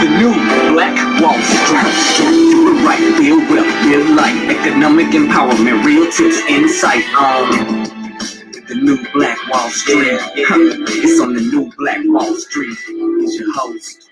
The new Black Wall Street. Do it right, build wealth, build life, economic empowerment, real tips, insight. The new Black Wall Street. It's on the new Black Wall Street. It's your host.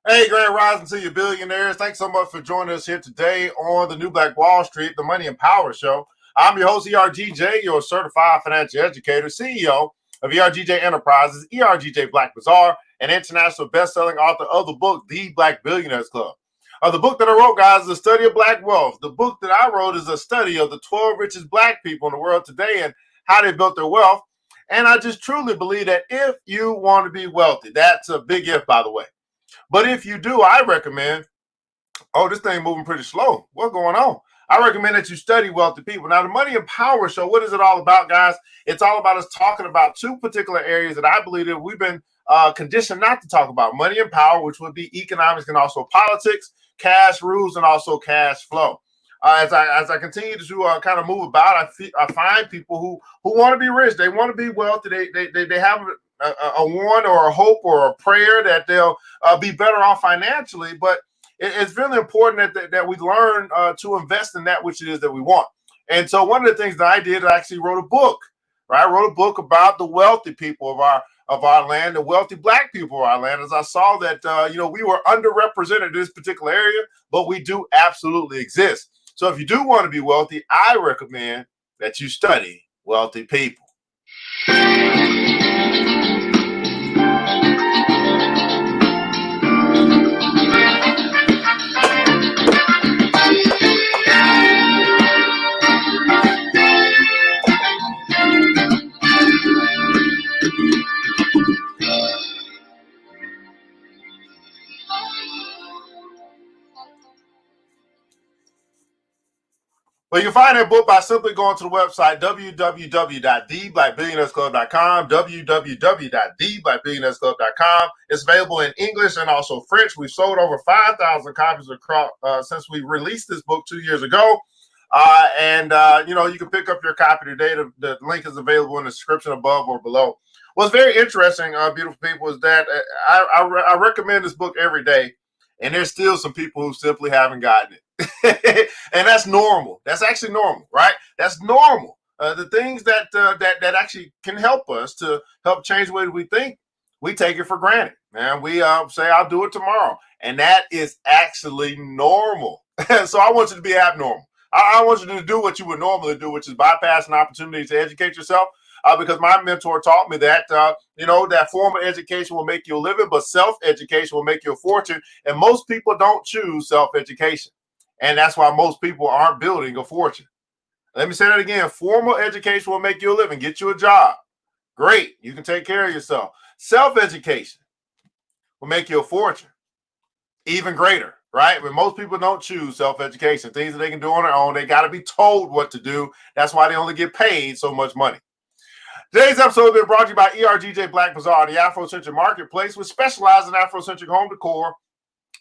Hey, Grand Rising to you billionaires. Thanks so much for joining us here today on the New Black Wall Street, the Money and Power Show. I'm your host, ERGJ, your certified financial educator, CEO of ERGJ Enterprises, ERGJ Black Bazaar, and international best-selling author of the book, The Black Billionaires Club. The book that I wrote, guys, is a study of Black wealth. The book that I wrote is a study of the 12 richest Black people in the world today and how they built their wealth. And I just truly believe that if you want to be wealthy, that's a big if, by the way. But if you do, I recommend, this thing moving pretty slow. What's going on? I recommend that you study wealthy people. Now, the Money and Power Show, what is it all about, guys? It's all about us talking about two particular areas that I believe that we've been conditioned not to talk about. Money and power, which would be economics and also politics, cash rules, and also cash flow. As I continue to kind of move about, I find people who want to be rich. They want to be wealthy. They have a want or a hope or a prayer that they'll be better off financially, but it's really important that we learn to invest in that which it is that we want. And so one of the things that I did, I actually wrote a book, right? I wrote a book about the wealthy people of our land, the wealthy Black people of our land, as I saw that, we were underrepresented in this particular area, but we do absolutely exist. So if you do want to be wealthy, I recommend that you study wealthy people. Well, you can find that book by simply going to the website www.theblackbillionairesclub.com, www.theblackbillionairesclub.com. It's available in English and also French. We've sold over 5,000 copies across since we released this book 2 years ago. You can pick up your copy today. The link is available in the description above or below. What's very interesting, beautiful people, is that I recommend this book every day, and there's still some people who simply haven't gotten it. And that's normal. That's actually normal, right? That's normal. The things that actually can help us to help change the way we think, we take it for granted. And we say, I'll do it tomorrow. And that is actually normal. So I want you to be abnormal. I want you to do what you would normally do, which is bypass an opportunity to educate yourself. Because my mentor taught me that, that formal education will make you a living, but self-education will make you a fortune. And most people don't choose self-education. And that's why most people aren't building a fortune. Let me say that again. Formal education will make you a living, get you a job. Great. You can take care of yourself. Self-education will make you a fortune. Even greater, right? But most people don't choose self-education. Things that they can do on their own. They got to be told what to do. That's why they only get paid so much money. Today's episode has been brought to you by ERGJ Black Bazaar, the Afrocentric marketplace, which specializes in Afrocentric home decor,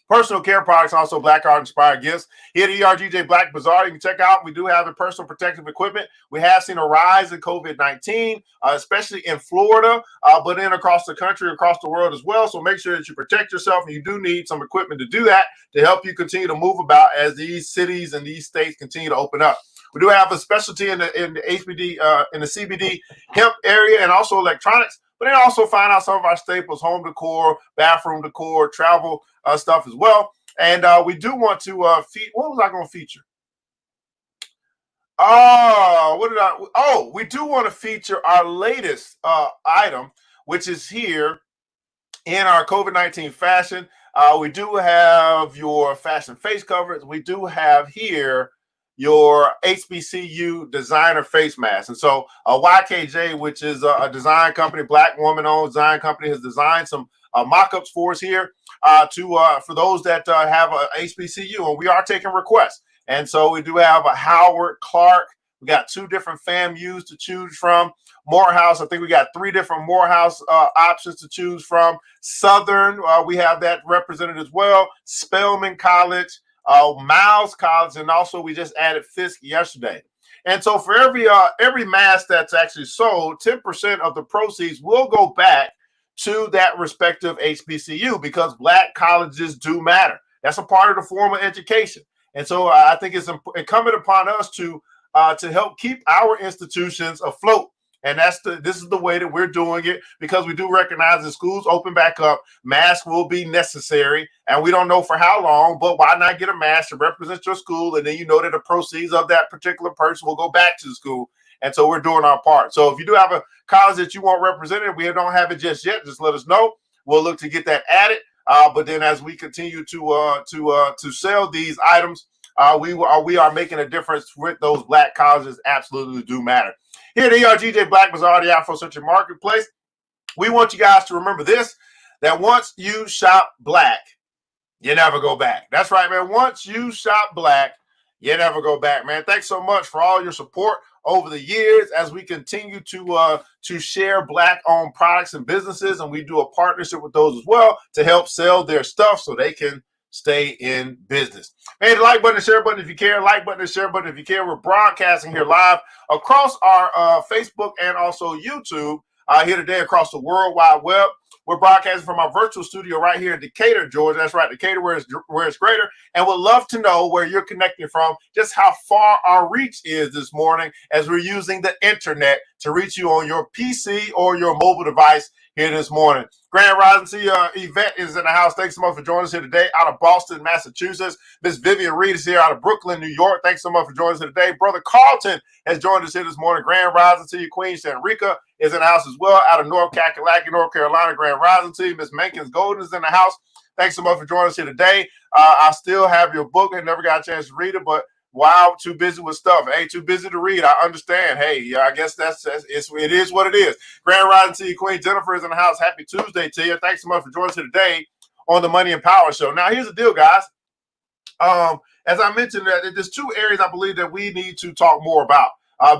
personal care products, also Black art inspired gifts. Here at ERGJ Black Bazaar, you can check out, we do have the personal protective equipment. We have seen a rise in COVID-19, especially in Florida, but then across the country, across the world as well. So make sure that you protect yourself, and you do need some equipment to do that to help you continue to move about as these cities and these states continue to open up. We do have a specialty in the HBD, in the CBD hemp area, and also electronics. But then also find out some of our staples, home decor, bathroom decor, travel stuff as well. And we do want to what was I going to feature? We do want to feature our latest item, which is here in our COVID-19 fashion. We do have your fashion face covers. We do have here your HBCU designer face mask. And so YKJ, which is a design company, Black woman-owned design company, has designed some mock-ups for us here for those that have a HBCU, and we are taking requests. And so we do have a Howard, Clark. We got 2 different FAMUs to choose from. Morehouse, I think we got 3 different Morehouse options to choose from. Southern, we have that represented as well. Spelman College, Miles College, and also we just added Fisk yesterday. And so for every mask that's actually sold, 10% of the proceeds will go back to that respective HBCU, because Black colleges do matter. That's a part of the formal education. And so I think it's incumbent upon us to help keep our institutions afloat. And this is the way that we're doing it, because we do recognize that schools open back up, masks will be necessary, and we don't know for how long, but why not get a mask to represent your school, and then you know that the proceeds of that particular person will go back to the school. And so we're doing our part. So if you do have a college that you want represented, we don't have it just yet, just let us know. We'll look to get that added. But then as we continue to sell these items, we are making a difference with those Black colleges. Absolutely do matter. Here at ERGJ Black Bazaar, the Afro Centric Marketplace, we want you guys to remember this, that once you shop Black, you never go back. That's right, man. Once you shop Black, you never go back, man. Thanks so much for all your support over the years as we continue to share Black-owned products and businesses, and we do a partnership with those as well to help sell their stuff so they can stay in business. Man, the like button, the share button if you care. Like button, the share button if you care. We're broadcasting here live across our Facebook and also YouTube here today across the World Wide Web. We're broadcasting from our virtual studio right here in Decatur, Georgia. That's right, Decatur, where it's greater. And would love to know where you're connecting from, just how far our reach is this morning as we're using the internet to reach you on your PC or your mobile device here this morning. Grand Rising to you, Yvette is in the house. Thanks so much for joining us here today out of Boston, Massachusetts. Miss Vivian Reed is here out of Brooklyn, New York. Thanks so much for joining us here today. Brother Carlton has joined us here this morning. Grand Rising to you. Queen Shanrika is in the house as well out of North Kakalaki, North Carolina. Grand Rising to you. Miss Menkins Golden is in the house. Thanks so much for joining us here today. I still have your book. I never got a chance to read it, but wow, too busy with stuff. Hey, too busy to read. I understand. Hey, I guess it is what it is. Grand Rising to you, Queen Jennifer is in the house. Happy Tuesday to you. Thanks so much for joining us today on the Money and Power Show. Now, here's the deal, guys. As I mentioned, there's two areas I believe that we need to talk more about,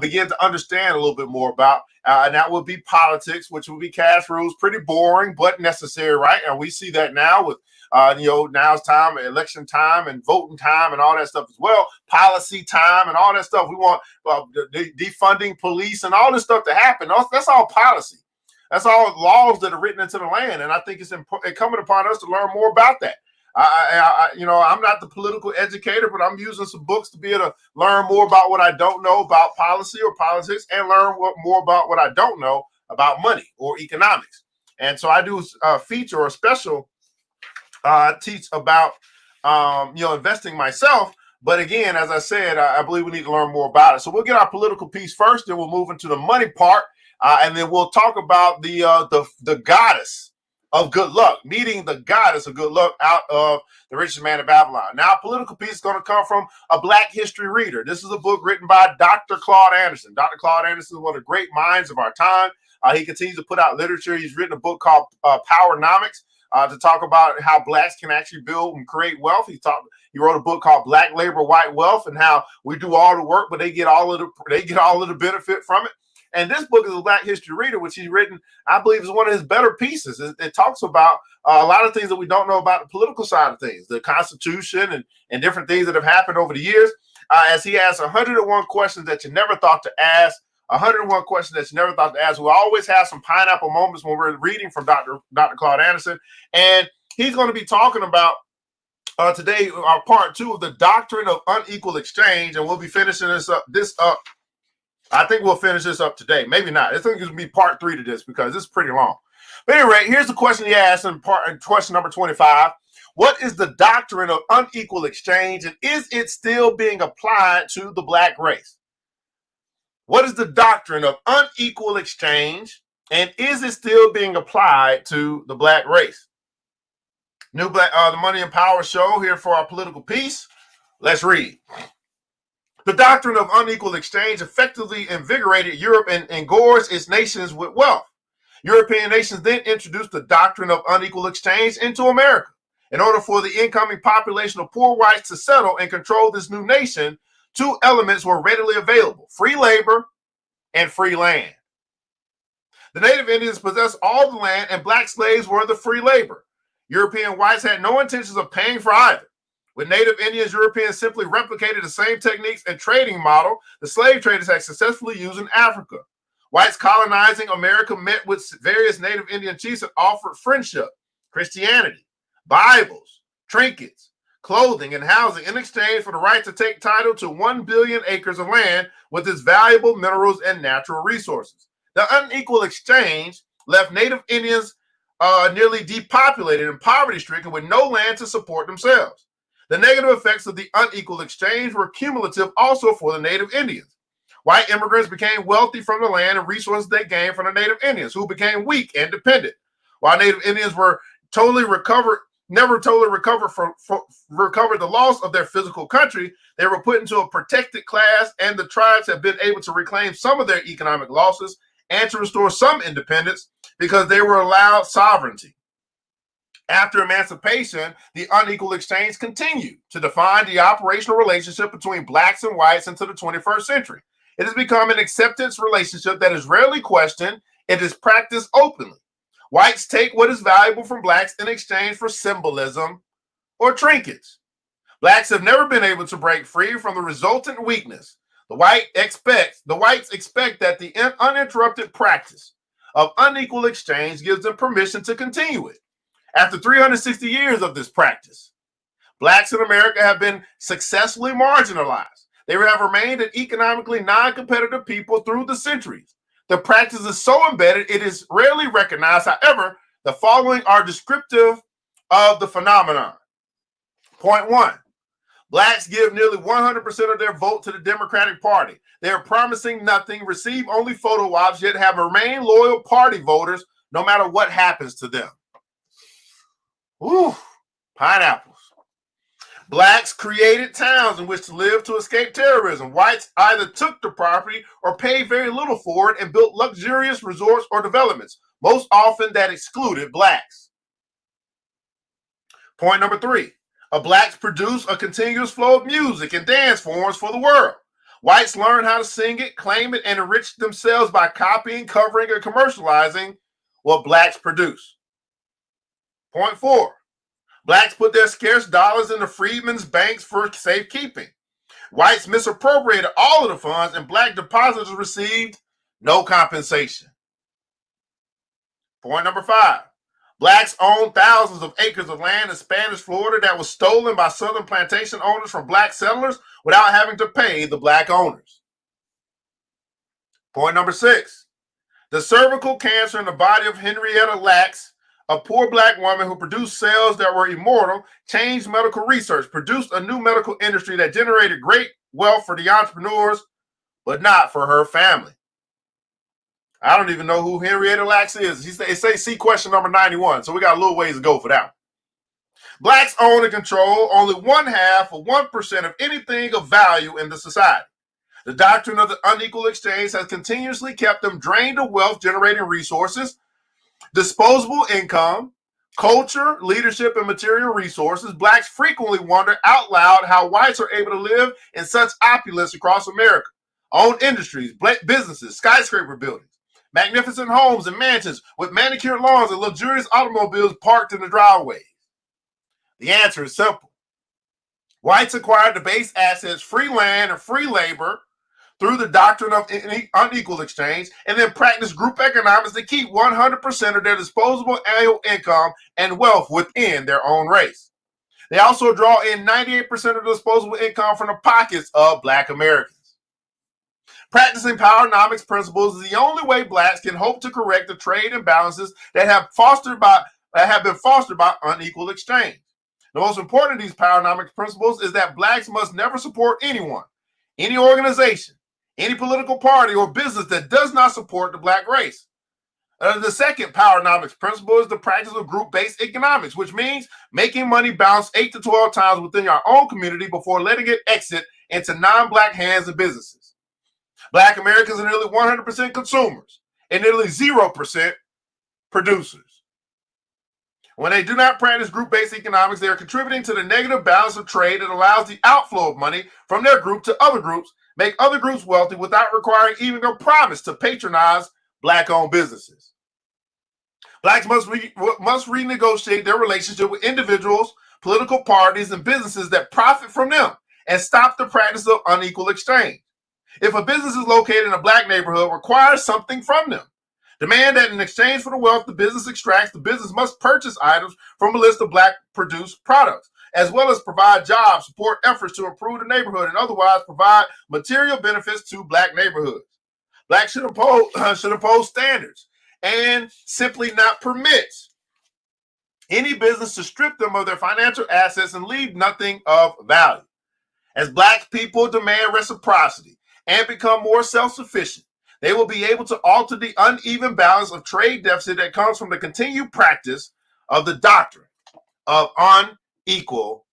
begin to understand a little bit more about, and that would be politics, which would be cash rules. Pretty boring, but necessary, right? And we see that now with now's time, election time and voting time and all that stuff as well, policy time and all that stuff. We want defunding police and all this stuff to happen. That's all policy. That's all laws that are written into the land. And I think it's incumbent upon us to learn more about that. I'm not the political educator, but I'm using some books to be able to learn more about what I don't know about policy or politics, and learn more about what I don't know about money or economics. And so I do a feature or a special teach about, investing myself. But again, as I said, I believe we need to learn more about it. So we'll get our political piece first, then we'll move into the money part, and then we'll talk about the goddess of good luck, meeting the goddess of good luck out of The Richest Man in Babylon. Now, a political piece is going to come from a Black history reader. This is a book written by Dr. Claude Anderson. Dr. Claude Anderson is one of the great minds of our time. He continues to put out literature. He's written a book called Powernomics, to talk about how Blacks can actually build and create wealth. He wrote a book called Black Labor, White Wealth, and how we do all the work, but they get all of the benefit from it. And this book is a Black history reader, which he's written, I believe, is one of his better pieces. It talks about a lot of things that we don't know about the political side of things, the Constitution and different things that have happened over the years. As he asks 101 questions that you never thought to ask, 101 questions that you never thought to ask. We always have some pineapple moments when we're reading from Dr. Claude Anderson. And he's going to be talking about today, our part 2 of the Doctrine of Unequal Exchange. And we'll be finishing this up. I think we'll finish this up today. Maybe not. I think it's going to be part 3 to this because it's pretty long. But anyway, here's the question he asked in question number 25. What is the doctrine of unequal exchange, and is it still being applied to the Black race? What is the doctrine of unequal exchange, and is it still being applied to the Black race? The Money and Power Show here for our political piece. Let's read. The doctrine of unequal exchange effectively invigorated Europe and engorged its nations with wealth. European nations then introduced the doctrine of unequal exchange into America. In order for the incoming population of poor whites to settle and control this new nation, 2 elements were readily available: free labor and free land. The native Indians possessed all the land, and Black slaves were the free labor. European whites had no intentions of paying for either. With native Indians, Europeans simply replicated the same techniques and trading model the slave traders had successfully used in Africa. Whites colonizing America met with various native Indian chiefs and offered friendship, Christianity, Bibles, trinkets, clothing, and housing in exchange for the right to take title to 1 billion acres of land with its valuable minerals and natural resources. The unequal exchange left native Indians nearly depopulated and poverty-stricken with no land to support themselves. The negative effects of the unequal exchange were cumulative also for the native Indians. White immigrants became wealthy from the land and resources they gained from the native Indians, who became weak and dependent. While native Indians were never totally recovered the loss of their physical country, they were put into a protected class, and the tribes have been able to reclaim some of their economic losses and to restore some independence because they were allowed sovereignty. After emancipation, the unequal exchange continued to define the operational relationship between blacks and whites into the 21st century. It has become an acceptance relationship that is rarely questioned. It is practiced openly. Whites take what is valuable from blacks in exchange for symbolism or trinkets. Blacks have never been able to break free from the resultant weakness. The whites expect that the uninterrupted practice of unequal exchange gives them permission to continue it. After 360 years of this practice, blacks in America have been successfully marginalized. They have remained an economically non-competitive people through the centuries. The practice is so embedded, it is rarely recognized. However, the following are descriptive of the phenomenon. Point 1. Blacks give nearly 100% of their vote to the Democratic Party. They are promising nothing, receive only photo ops, yet have remained loyal party voters no matter what happens to them. Ooh, pineapples. Blacks created towns in which to live to escape terrorism. Whites either took the property or paid very little for it and built luxurious resorts or developments, most often that excluded blacks. Point number 3. Blacks produce a continuous flow of music and dance forms for the world. Whites learn how to sing it, claim it, and enrich themselves by copying, covering, and commercializing what blacks produce. Point 4. Blacks put their scarce dollars in the freedmen's banks for safekeeping. Whites misappropriated all of the funds, and black depositors received no compensation. Point number 5. Blacks owned thousands of acres of land in Spanish Florida that was stolen by southern plantation owners from black settlers without having to pay the black owners. Point number 6. The cervical cancer in the body of Henrietta Lacks, a poor black woman who produced cells that were immortal, changed medical research, produced a new medical industry that generated great wealth for the entrepreneurs, but not for her family. I don't even know who Henrietta Lacks is. They say see question number 91, so we got a little ways to go for that one. Blacks own and control only 1/2 of 1% of anything of value in the society. The doctrine of the unequal exchange has continuously kept them drained of wealth generating resources, disposable income, culture, leadership, and material resources. Blacks frequently wonder out loud how whites are able to live in such opulence across America, own industries, businesses, skyscraper buildings, magnificent homes and mansions with manicured lawns and luxurious automobiles parked in the driveways. The answer is simple. Whites acquired the base assets, free land, and free labor through the doctrine of unequal exchange, and then practice group economics to keep 100% of their disposable annual income and wealth within their own race. They also draw in 98% of the disposable income from the pockets of black Americans. Practicing powernomics principles is the only way blacks can hope to correct the trade imbalances that have been fostered by unequal exchange. The most important of these powernomics principles is that blacks must never support anyone, any organization, any political party or business that does not support the black race. The second powernomics principle is the practice of group-based economics, which means making money bounce 8 to 12 times within your own community before letting it exit into non-black hands and businesses. Black Americans are nearly 100% consumers and nearly 0% producers. When they do not practice group-based economics, they are contributing to the negative balance of trade that allows the outflow of money from their group to other groups, make other groups wealthy without requiring even a promise to patronize black-owned businesses. Blacks must renegotiate their relationship with individuals political parties, and businesses that profit from them, and stop the practice of unequal exchange. If a business is located in a black neighborhood, requires something from them. Demand that in exchange for the wealth the business extracts, the business must purchase items from a list of black produced products, as well as provide jobs, support efforts to improve the neighborhood, and otherwise provide material benefits to black neighborhoods. Blacks should impose standards and simply not permit any business to strip them of their financial assets and leave nothing of value. As black people demand reciprocity and become more self-sufficient, they will be able to alter the uneven balance of trade deficit that comes from the continued practice of the doctrine of unequal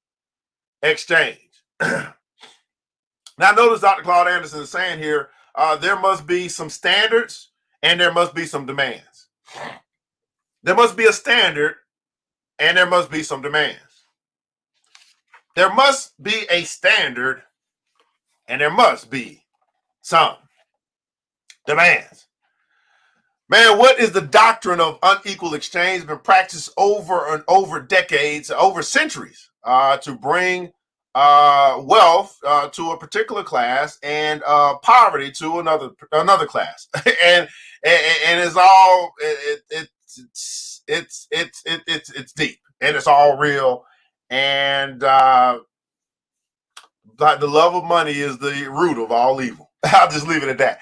exchange. Now, notice Dr. Claude Anderson is saying here, there must be some standards and there must be some demands. There must be a standard and there must be some demands. There must be a standard and there must be some demands. Man, what is the doctrine of unequal exchange? Been practiced over and over decades, over centuries, to bring wealth to a particular class and poverty to another class, and it's all it's deep and it's all real, and the love of money is the root of all evil. I'll just leave it at that.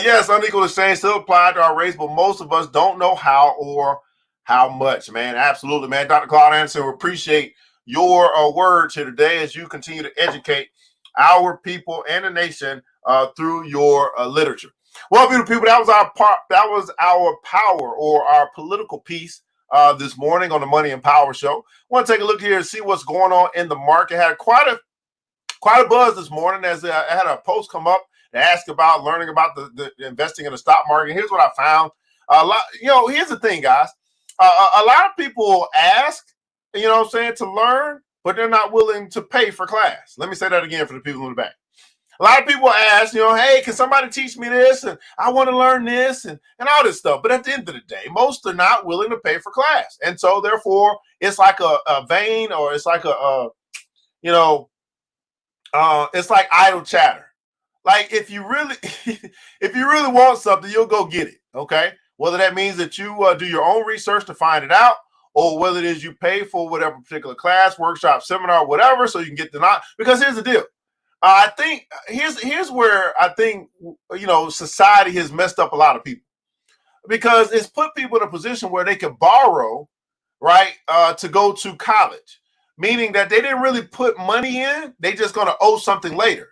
Yes, unequal exchange still applied to our race, but most of us don't know how or how much, man. Absolutely, man. Dr. Claude Anderson, we appreciate your words here today as you continue to educate our people and the nation through your literature. Well, beautiful people, that was our power or our political piece this morning on the Money and Power Show. I want to take a look here and see what's going on in the market. Had quite a buzz this morning as I had a post come up to ask about learning about the investing in the stock market. Here's what I found. Here's the thing, guys. A lot of people ask, to learn, but they're not willing to pay for class. Let me say that again for the people in the back. A lot of people ask, hey, can somebody teach me this? And I want to learn this and all this stuff. But at the end of the day, most are not willing to pay for class. And so therefore, it's like a vein, or it's like it's like idle chatter. Like if you really want something, you'll go get it. Okay. Whether that means that you do your own research to find it out, or whether it is you pay for whatever particular class, workshop, seminar, whatever, so you can get the knowledge. Because here's the deal. I think here's where I think society has messed up a lot of people, because it's put people in a position where they can borrow, right, to go to college, meaning that they didn't really put money in; they just going to owe something later,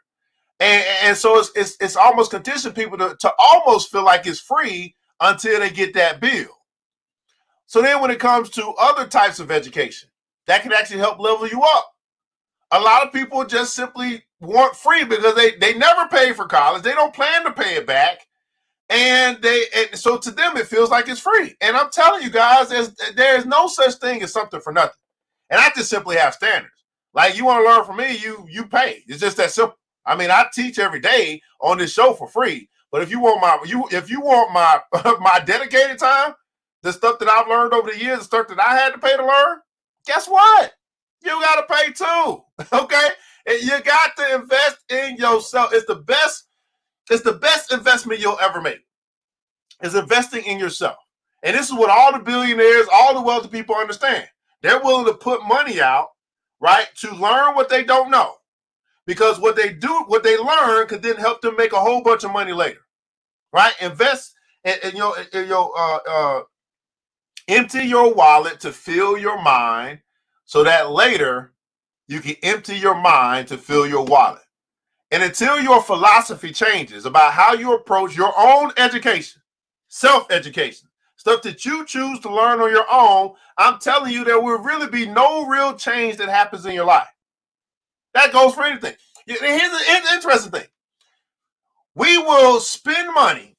and so it's almost conditioned people to almost feel like it's free until they get that bill. So then, when it comes to other types of education that can actually help level you up, a lot of people just simply want free because they never pay for college. They don't plan to pay it back. And so to them, it feels like it's free. And I'm telling you guys, there's no such thing as something for nothing. And I just simply have standards. Like, you want to learn from me, you pay. It's just that simple. I mean, I teach every day on this show for free. But if you want my my dedicated time, the stuff that I've learned over the years, the stuff that I had to pay to learn, guess what? You got to pay too. Okay? And you got to invest in yourself. It's the best investment you'll ever make. Is investing in yourself. And this is what all the billionaires, all the wealthy people understand. They're willing to put money out, right, to learn what they don't know. Because what they learn could then help them make a whole bunch of money later. Right? Invest in empty your wallet to fill your mind, so that later you can empty your mind to fill your wallet. And until your philosophy changes about how you approach your own education, self-education, stuff that you choose to learn on your own, I'm telling you, there will really be no real change that happens in your life. That goes for anything. Here's the interesting thing. We will spend money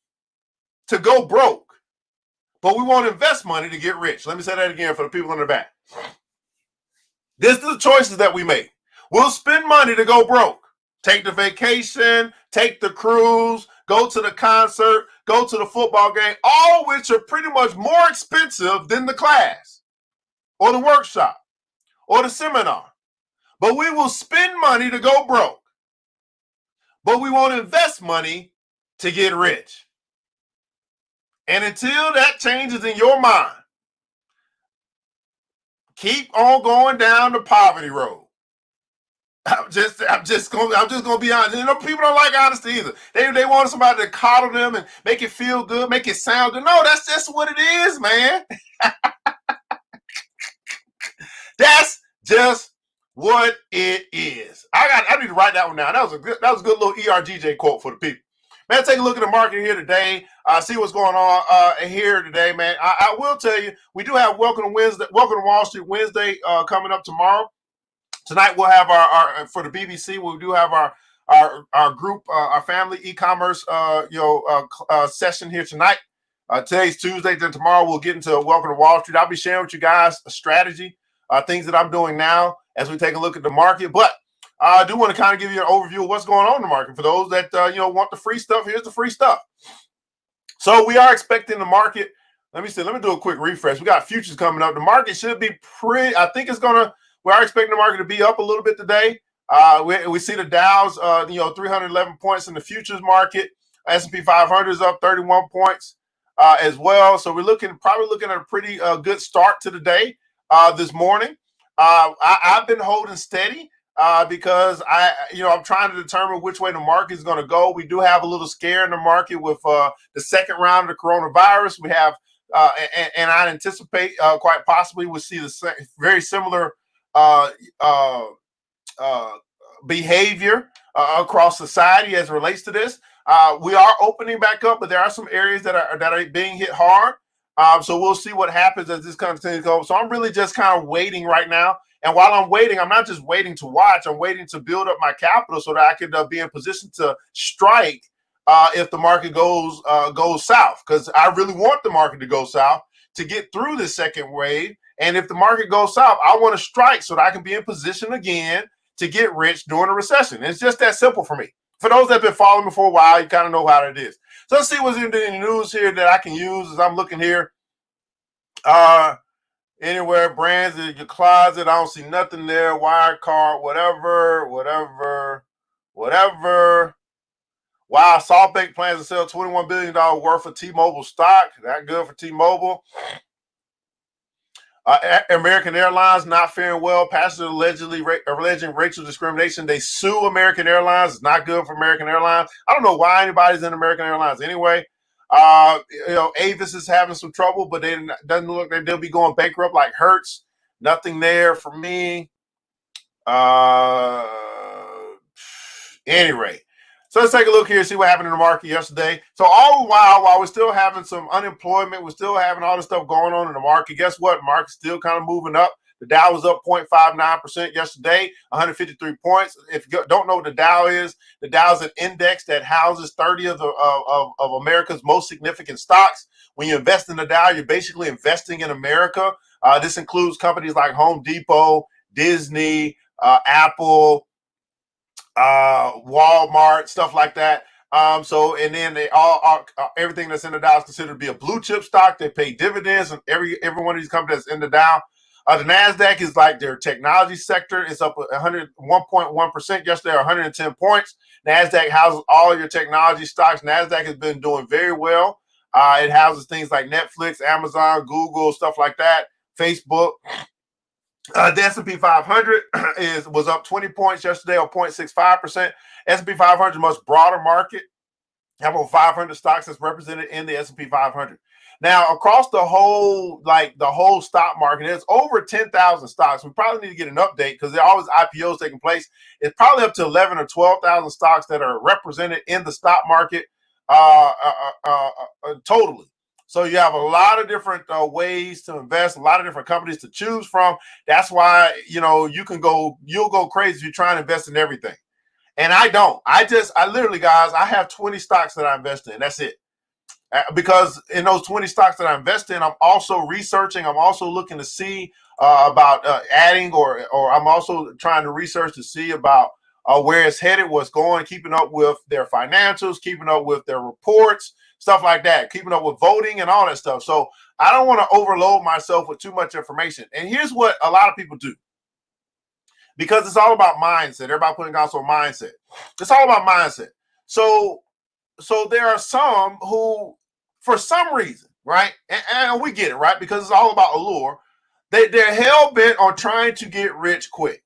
to go broke, but we won't invest money to get rich. Let me say that again for the people in the back. This is the choices that we make. We'll spend money to go broke. Take the vacation, take the cruise, go to the concert, go to the football game, all which are pretty much more expensive than the class or the workshop or the seminar. But we will spend money to go broke. But we won't invest money to get rich. And until that changes in your mind, keep on going down the poverty road. I'm just gonna be honest. You know, people don't like honesty either. They want somebody to coddle them and make it feel good, make it sound good. No, that's just what it is, man. That's just what it is. I need to write that one down. That was a good little ERGJ quote for the people. Man, take a look at the market here today. See what's going on here today, man. I will tell you, we do have Welcome to Wall Street Wednesday coming up tomorrow. Tonight we'll have our for the BBC. We do have our group, our family e-commerce session here tonight. Today's Tuesday. Then tomorrow we'll get into Welcome to Wall Street. I'll be sharing with you guys a strategy, things that I'm doing now as we take a look at the market. But I do want to kind of give you an overview of what's going on in the market. For those that want the free stuff, here's the free stuff. So we are expecting the market. Let me do a quick refresh. We got futures coming up. The market should be pretty. I think it's gonna. We are expecting the market to be up a little bit today. We see the Dow's, 311 points in the futures market. S&P 500 is up 31 points as well. So we're probably looking at a pretty good start to the day this morning. I've been holding steady because I'm trying to determine which way the market is going to go. We do have a little scare in the market with the second round of the coronavirus. We have, and I anticipate quite possibly we'll see the very similar behavior across society as it relates to this. We are opening back up, but there are some areas that are being hit hard. So we'll see what happens as this continues to go. So I'm really just kind of waiting right now. And while I'm waiting, I'm not just waiting to watch. I'm waiting to build up my capital so that I can be in position to strike if the market goes south. Because I really want the market to go south to get through this second wave. And if the market goes south, I want to strike so that I can be in position again to get rich during a recession. And it's just that simple for me. For those that have been following me for a while, you kind of know how it is. So let's see what's in the news here that I can use as I'm looking here. Anywhere, brands in your closet, I don't see nothing there. Wirecard, whatever. Wow, SoftBank plans to sell $21 billion worth of T-Mobile stock. That good for T-Mobile. American Airlines not faring well. Passengers alleging racial discrimination. They sue American Airlines. It's not good for American Airlines. I don't know why anybody's in American Airlines anyway. Avis is having some trouble, but doesn't look like they'll be going bankrupt like Hertz. Nothing there for me. Anyway. So let's take a look here and see what happened in the market yesterday. So all the while we're still having some unemployment, we're still having all this stuff going on in the market. Guess what? The market's still kind of moving up. The Dow was up 0.59% yesterday, 153 points. If you don't know what the Dow is an index that houses 30 of America's most significant stocks. When you invest in the Dow, you're basically investing in America. This includes companies like Home Depot, Disney, Apple, Walmart, stuff like that. And then they all are everything that's in the Dow is considered to be a blue chip stock. They pay dividends, and every one of these companies that's in the Dow. The Nasdaq is like their technology sector. It's up 101.1% yesterday, 110 points. Nasdaq houses all your technology stocks. Nasdaq has been doing very well. It houses things like Netflix, Amazon, Google, stuff like that, Facebook. The S&P 500 was up 20 points yesterday, or 0.65%. S&P 500 is a much broader market. Have over 500 stocks that's represented in the S&P 500. Now, across the whole stock market, there's over 10,000 stocks. We probably need to get an update because there are always IPOs taking place. It's probably up to 11 or 12,000 stocks that are represented in the stock market totally. So you have a lot of different ways to invest, a lot of different companies to choose from. That's why, you'll go crazy if you try and invest in everything. And I don't. I literally, guys, I have 20 stocks that I invest in. That's it. Because in those 20 stocks that I invest in, I'm also researching. I'm also looking to see about adding, or I'm also trying to research to see about where it's headed, what's going, keeping up with their financials, keeping up with their reports, stuff like that, keeping up with voting and all that stuff. So I don't want to overload myself with too much information. And here's what a lot of people do. because it's all about mindset. Everybody putting also mindset. It's all about mindset. So there are some who, for some reason, right, and we get it, right, because it's all about allure. They're hell bent on trying to get rich quick.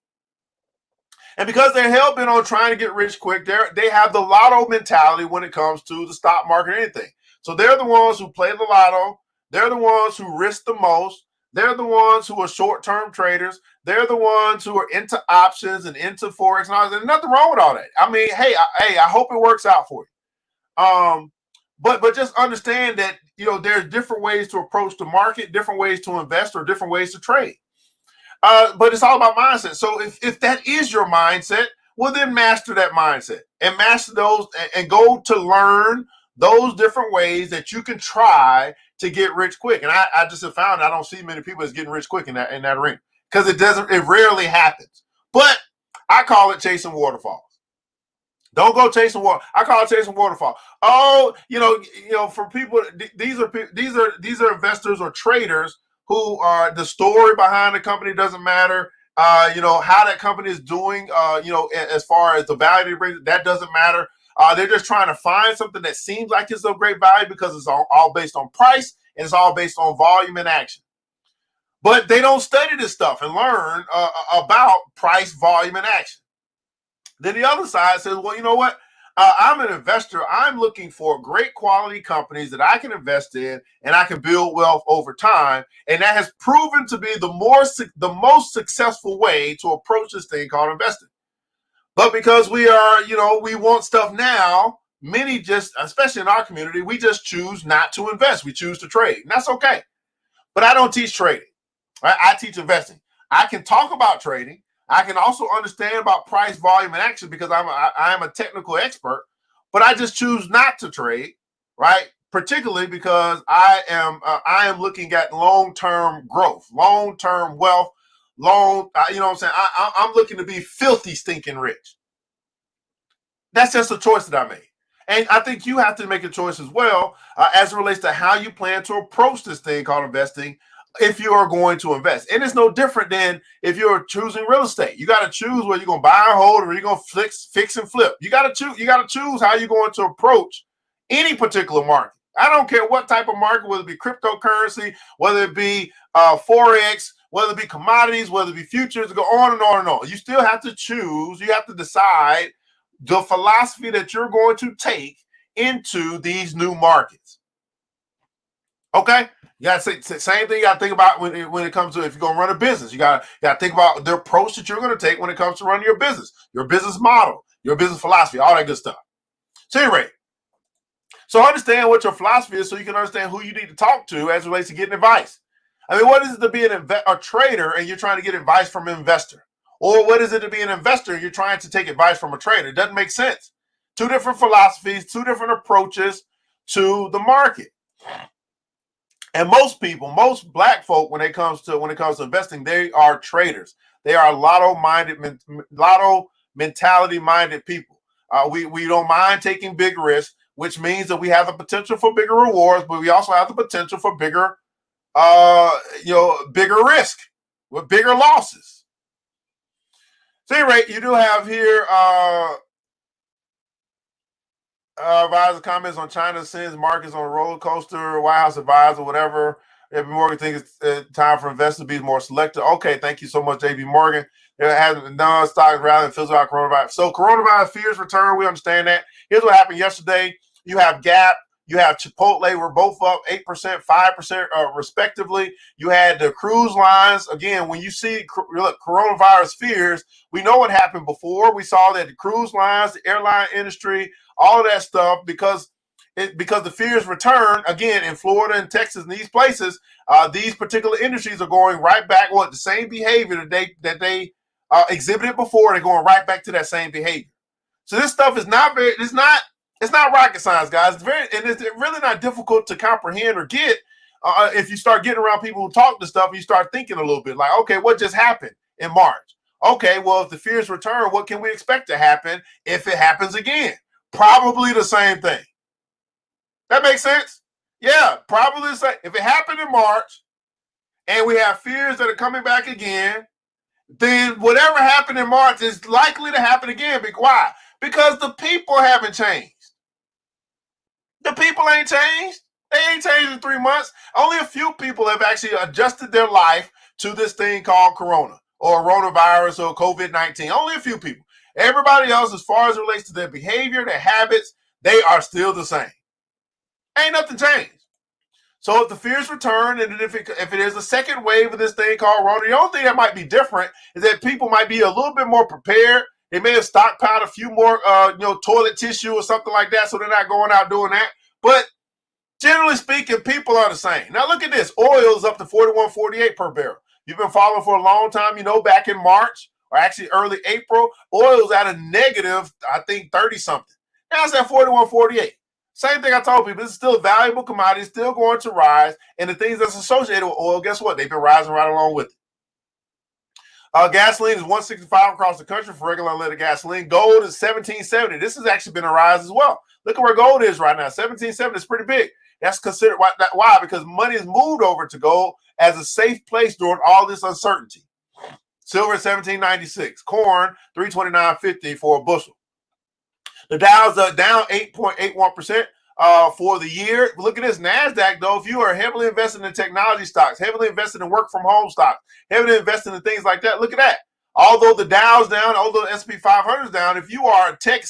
And because they're hell bent on trying to get rich quick, they have the lotto mentality when it comes to the stock market or anything. So they're the ones who play the lotto. They're the ones who risk the most. They're the ones who are short-term traders. They're the ones who are into options and into forex and all that. There's nothing wrong with all that. I mean, hey, I hope it works out for you. But just understand that there's different ways to approach the market, different ways to invest, or different ways to trade. But it's all about mindset. So if that is your mindset, well, then master that mindset and master those and go to learn those different ways that you can try to get rich quick. And I just have found I don't see many people as getting rich quick in that arena because it rarely happens. But I call it chasing waterfalls. Don't go chasing water. I call it chasing waterfall. Oh, for people, these are investors or traders who are the story behind the company doesn't matter. How that company is doing. As far as the value they bring, that doesn't matter. They're just trying to find something that seems like it's of great value because it's all based on price and it's all based on volume and action. But they don't study this stuff and learn about price, volume, and action. Then the other side says, well, you know what? I'm an investor. I'm looking for great quality companies that I can invest in and I can build wealth over time. And that has proven to be the most successful way to approach this thing called investing. But because we want stuff now, many just, especially in our community, we just choose not to invest. We choose to trade. And that's okay. But I don't teach trading. Right? I teach investing. I can talk about trading. I can also understand about price, volume, and action because I am a technical expert, but I just choose not to trade, right? Particularly because I am looking at long-term growth, long-term wealth, you know what I'm saying? I'm looking to be filthy, stinking rich. That's just a choice that I made. And I think you have to make a choice as well as it relates to how you plan to approach this thing called investing if you are going to invest. And it's no different than if you're choosing real estate. You got to choose whether you're going to buy or hold or you're going to fix and flip. You got to choose how you're going to approach any particular market. I don't care what type of market, whether it be cryptocurrency, whether it be forex, whether it be commodities, whether it be futures, go on and on and on. You still have to choose. You have to decide the philosophy that you're going to take into these new markets. Okay? You got to say same thing you got to think about when it comes to if you're going to run a business. You got to think about the approach that you're going to take when it comes to running your business model, your business philosophy, all that good stuff. So anyway, so understand what your philosophy is so you can understand who you need to talk to as it relates to getting advice. I mean, what is it to be a trader and you're trying to get advice from an investor? Or what is it to be an investor and you're trying to take advice from a trader? It doesn't make sense. Two different philosophies, two different approaches to the market. And most black folk, when it comes to investing, they are traders. They are lotto mentality minded people. We don't mind taking big risks, which means that we have the potential for bigger rewards, but we also have the potential for bigger risk with bigger losses. So anyway, you do have here advisor comments on China sends markets on a roller coaster. White House advisor, whatever. JB Morgan thinks it's time for investors to be more selective. Okay, thank you so much, JB Morgan. There hasn't been non-stock rather than feels about coronavirus. So coronavirus fears return. We understand that. Here's what happened yesterday. You have Gap. You have Chipotle. We're both up 8%, 5% respectively. You had the cruise lines. Again, when you see coronavirus fears, we know what happened before. We saw that the cruise lines, the airline industry, all of that stuff, because the fears return again in Florida and Texas and these places, these particular industries are going right back. The same behavior that they exhibited before. They're going right back to that same behavior. So this stuff is it's not rocket science, guys. It's really not difficult to comprehend or get if you start getting around people who talk this stuff. You start thinking a little bit like, okay, what just happened in March? Okay, well, if the fears return, what can we expect to happen if it happens again? Probably the same thing. That makes sense? Yeah, probably the same. If it happened in March and we have fears that are coming back again, then whatever happened in March is likely to happen again. Why? Because the people haven't changed. The people ain't changed. They ain't changed in 3 months. Only a few people have actually adjusted their life to this thing called corona or coronavirus or COVID-19. Only a few people. Everybody else, as far as it relates to their behavior, their habits, they are still the same. Ain't nothing changed. So if the fears return, and if it is a second wave of this thing called corona, the only thing that might be different is that people might be a little bit more prepared. They may have stockpiled a few more, toilet tissue or something like that, so they're not going out doing that. But generally speaking, people are the same. Now look at this. Oil is up to $41.48 per barrel. You've been following for a long time. Back in March or actually early April, oil's at a negative, I think, 30-something. Now it's at $41.48. Same thing I told people. This is still a valuable commodity, still going to rise. And the things that's associated with oil, guess what? They've been rising right along with it. Gasoline is $1.65 across the country for regular unleaded gasoline. Gold is $17.70. This has actually been a rise as well. Look at where gold is right now. $17.70 is pretty big. That's considered why? Because money is moved over to gold as a safe place during all this uncertainty. Silver at $17.96. Corn $329.50 for a bushel. The Dow's down 8.81% for the year. Look at this NASDAQ, though. If you are heavily invested in technology stocks, heavily invested in work from home stocks, heavily invested in things like that, look at that. Although the Dow's down, although the S&P 500 is down, if you are tech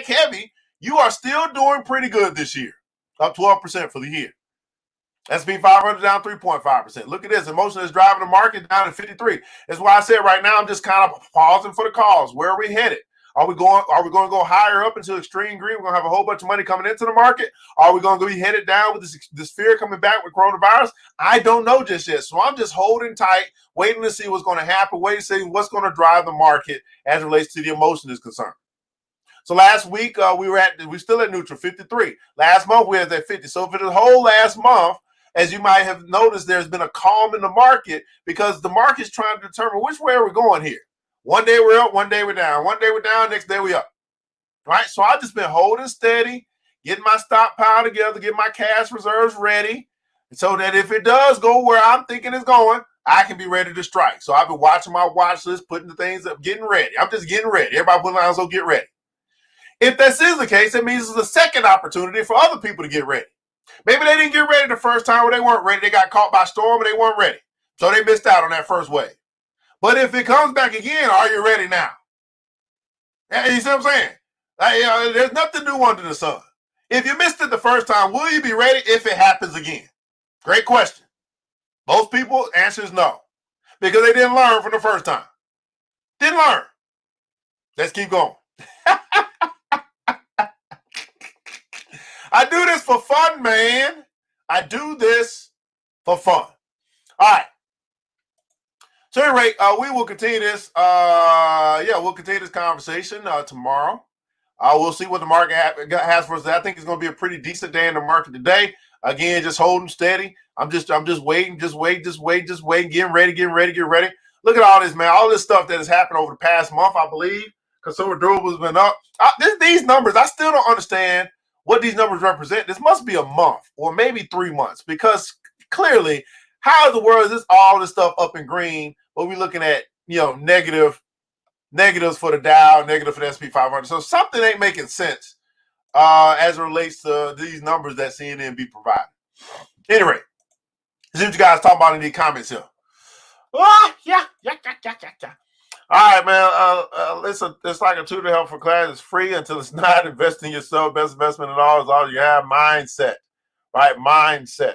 heavy, you are still doing pretty good this year. Up 12% for the year. S&P 500 down 3.5%. Look at this. Emotion is driving the market down to 53. That's why I said right now I'm just kind of pausing for the cause. Where are we headed? Are we going to go higher up into extreme green? We're going to have a whole bunch of money coming into the market. Are we going to be headed down with this fear coming back with coronavirus? I don't know just yet. So I'm just holding tight, waiting to see what's going to happen, waiting to see what's going to drive the market as it relates to the emotion is concerned. So last week we're still at neutral, 53. Last month we was at 50. So for the whole last month, as you might have noticed, there's been a calm in the market because the market's trying to determine which way are we going here. One day we're up, one day we're down. One day we're down, next day we're up. Right? So I've just been holding steady, getting my stockpile together, getting my cash reserves ready, so that if it does go where I'm thinking it's going, I can be ready to strike. So I've been watching my watch list, putting the things up, getting ready. I'm just getting ready. Everybody putting on, so get ready. If this is the case, it means it's a second opportunity for other people to get ready. Maybe they didn't get ready the first time or they weren't ready. They got caught by storm and they weren't ready. So they missed out on that first wave. But if it comes back again, are you ready now? You see what I'm saying? There's nothing new under the sun. If you missed it the first time, will you be ready if it happens again? Great question. Most people answer is no, because they didn't learn from the first time. Didn't learn. Let's keep going. I do this for fun, man. I do this for fun. All right. So at any rate, we will continue this. We'll continue this conversation tomorrow. We'll see what the market has for us. I think it's going to be a pretty decent day in the market today. Again, just holding steady. I'm just waiting, getting ready. Look at all this, man. All this stuff that has happened over the past month, I believe. Consumer durables has been up. These numbers, I still don't understand what these numbers represent. This must be a month or maybe 3 months, because clearly, how in the world is this all this stuff up in green, but we're looking at negatives for the Dow, negative for the S&P 500. So something ain't making sense as it relates to these numbers that CNNB provided. Anyway, see what you guys talking about in the comments here. Oh, yeah. All right, man. Listen, it's like a tutor help for class. It's free until it's not. Invest in yourself. Best investment in all is all you have. Mindset, right? Mindset,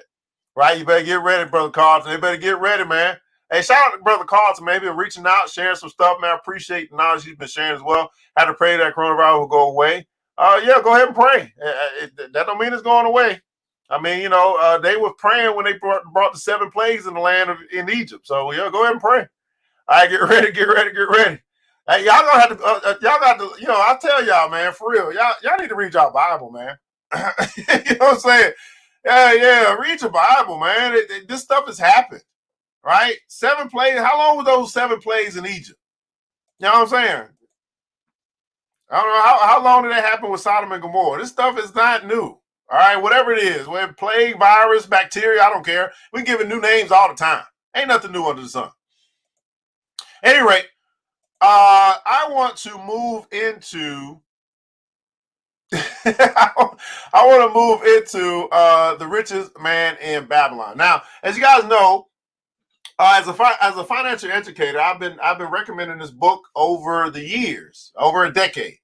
right? You better get ready, Brother Carlton. You better get ready, man. Hey, shout out to Brother Carlton, maybe reaching out, sharing some stuff, man. I appreciate the knowledge he's been sharing as well. Had to pray that coronavirus will go away. Go ahead and pray. That don't mean it's going away. I mean, they were praying when they brought the 7 plagues in the land in Egypt. So, go ahead and pray. All right, get ready. Hey, y'all gonna have to, I tell y'all, man, for real, y'all need to read y'all Bible, man. You know what I'm saying? Yeah, read your Bible, man. This stuff has happened, right? 7 plagues. How long were those 7 plagues in Egypt? You know what I'm saying? I don't know how long did that happen with Sodom and Gomorrah. This stuff is not new. All right, whatever it is, whether plague, virus, bacteria, I don't care. We giving new names all the time. Ain't nothing new under the sun. At any rate, I want to move into I want to move into The Richest Man in Babylon. Now, as you guys know, as a financial educator, I've been recommending this book over the years, over a decade,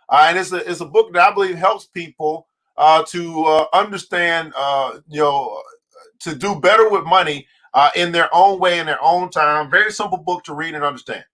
and it's a book that I believe helps people to understand, to do better with money in their own way, in their own time. Very simple book to read and understand.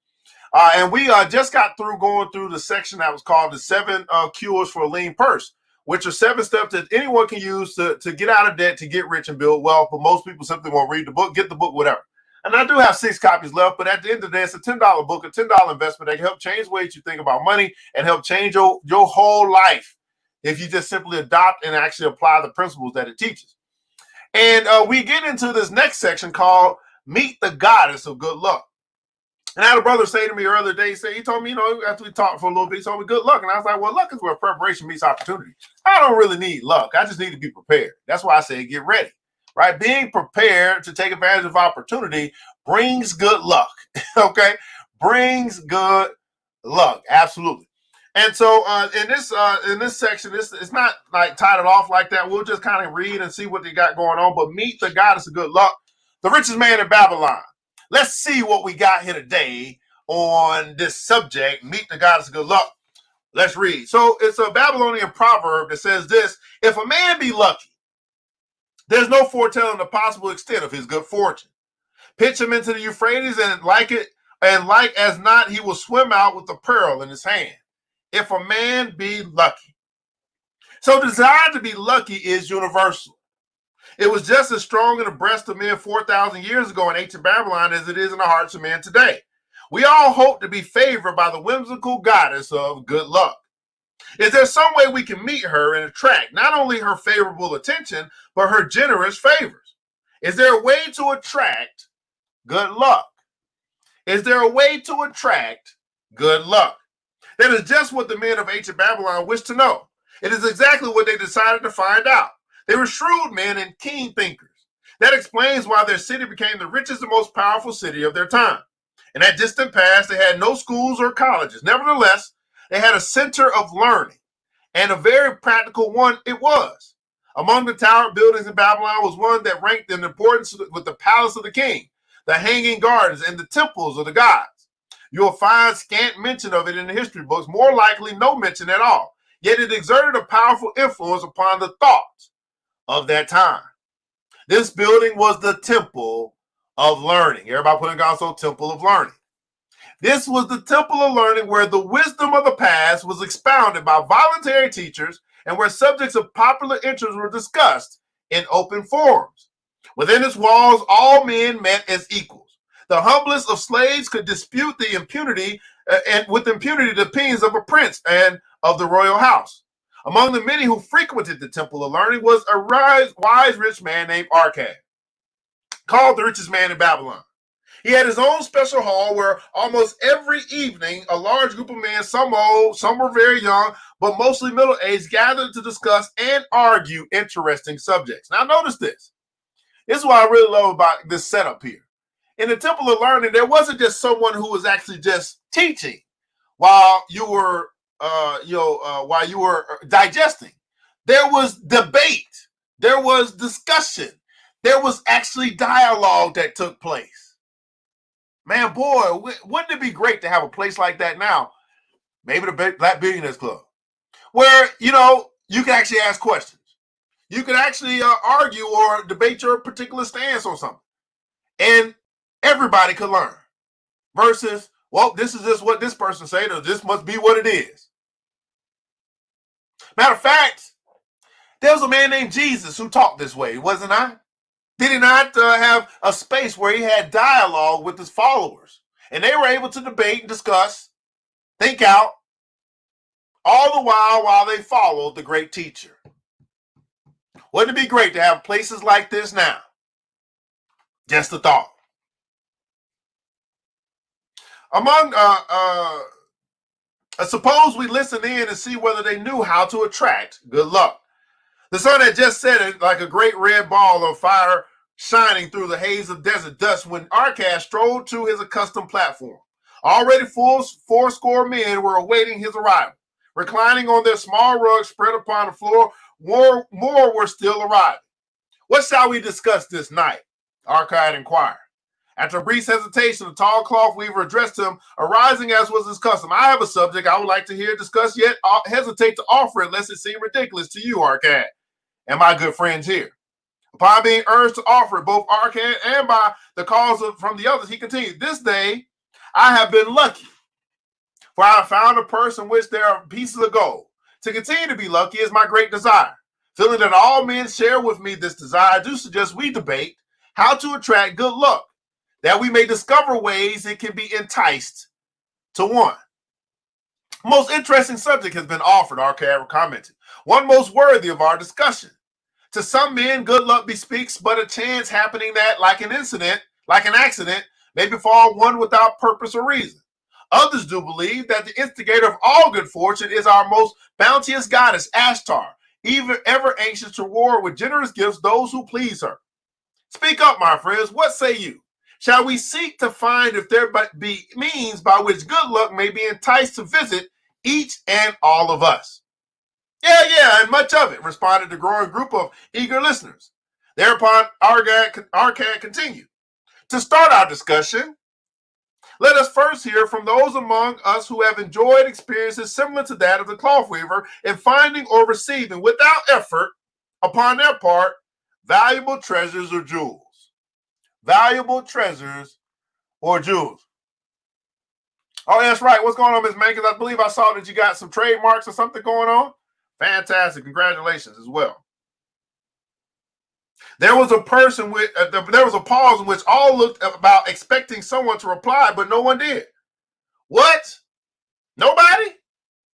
And we just got through going through the section that was called the 7 cures for a lean purse, which are 7 steps that anyone can use to get out of debt, to get rich and build wealth. But most people simply won't read the book, get the book, whatever. And I do have 6 copies left, but at the end of the day, it's a $10 book, a $10 investment that can help change the way you think about money and help change your whole life if you just simply adopt and actually apply the principles that it teaches. And we get into this next section called Meet the Goddess of Good Luck. And I had a brother say to me earlier today, he told me, after we talked for a little bit, he told me good luck. And I was like, well, luck is where preparation meets opportunity. I don't really need luck. I just need to be prepared. That's why I say get ready, right? Being prepared to take advantage of opportunity brings good luck, okay? Brings good luck, absolutely. And so in this section, it's not like titled off like that. We'll just kind of read and see what they got going on. But Meet the Goddess of Good Luck, The Richest Man in Babylon. Let's see what we got here today on this subject, Meet the Goddess of Good Luck. Let's read. So it's a Babylonian proverb that says this: if a man be lucky, there's no foretelling the possible extent of his good fortune. Pitch him into the Euphrates, and like as not, he will swim out with the pearl in his hand. If a man be lucky. So desire to be lucky is universal. It was just as strong in the breast of men 4,000 years ago in ancient Babylon as it is in the hearts of men today. We all hope to be favored by the whimsical goddess of good luck. Is there some way we can meet her and attract not only her favorable attention, but her generous favors? Is there a way to attract good luck? Is there a way to attract good luck? That is just what the men of ancient Babylon wished to know. It is exactly what they decided to find out. They were shrewd men and keen thinkers. That explains why their city became the richest and most powerful city of their time. In that distant past, they had no schools or colleges. Nevertheless, they had a center of learning, and a very practical one it was. Among the tower buildings in Babylon was one that ranked in importance with the palace of the king, the hanging gardens, and the temples of the gods. You'll find scant mention of it in the history books, more likely no mention at all. Yet it exerted a powerful influence upon the thoughts of that time. This building was the Temple of Learning. Everybody put in also Temple of Learning. This was the Temple of Learning where the wisdom of the past was expounded by voluntary teachers and where subjects of popular interest were discussed in open forums. Within its walls, all men met as equals. The humblest of slaves could dispute the impunity and with impunity the opinions of a prince and of the royal house. Among the many who frequented the Temple of Learning was a wise rich man named Arcad, called the richest man in Babylon. He had his own special hall where almost every evening a large group of men, some old, some were very young, but mostly middle-aged, gathered to discuss and argue interesting subjects. Now notice this. This is what I really love about this setup here. In the Temple of Learning, there wasn't just someone who was actually just teaching while you were while you were digesting. There was debate. There was discussion. There was actually dialogue that took place. Man, boy, wouldn't it be great to have a place like that now? Maybe the Black Billionaires Club, where, you can actually ask questions. You can actually argue or debate your particular stance on something. And everybody could learn. Versus, well, this is just what this person said, or this must be what it is. Matter of fact, there was a man named Jesus who talked this way, wasn't I? Did he not have a space where he had dialogue with his followers? And they were able to debate and discuss, think out, all the while they followed the great teacher. Wouldn't it be great to have places like this now? Just a thought. Suppose we listen in and see whether they knew how to attract good luck. The sun had just set like a great red ball of fire shining through the haze of desert dust when Arcad strolled to his accustomed platform. Already full 4 men were awaiting his arrival. Reclining on their small rugs spread upon the floor, more were still arriving. What shall we discuss this night? Arcade inquired. After a brief hesitation, the tall cloth weaver addressed him, arising as was his custom. I have a subject I would like to hear discussed, yet hesitate to offer it lest it seem ridiculous to you, Arcade, and my good friends here. Upon being urged to offer it, both Arcade and by the calls from the others, he continued, this day I have been lucky, for I have found a purse in which there are pieces of gold. To continue to be lucky is my great desire. Feeling that all men share with me this desire, I do suggest we debate how to attract good luck, that we may discover ways it can be enticed to one. Most interesting subject has been offered, Arcade commented. One most worthy of our discussion. To some men, good luck bespeaks but a chance happening that, like an accident, may befall one without purpose or reason. Others do believe that the instigator of all good fortune is our most bounteous goddess, Ashtar, ever anxious to reward with generous gifts those who please her. Speak up, my friends. What say you? Shall we seek to find if there be means by which good luck may be enticed to visit each and all of us? Yeah, and much of it, responded the growing group of eager listeners. Thereupon, Arcade continued. To start our discussion, let us first hear from those among us who have enjoyed experiences similar to that of the cloth weaver in finding or receiving, without effort upon their part, valuable treasures or jewels. Valuable treasures or jewels. Oh, that's right. What's going on, Ms. Mankins? I believe I saw that you got some trademarks or something going on. Fantastic. Congratulations as well. There was a pause in which all looked about expecting someone to reply, but no one did. What? Nobody?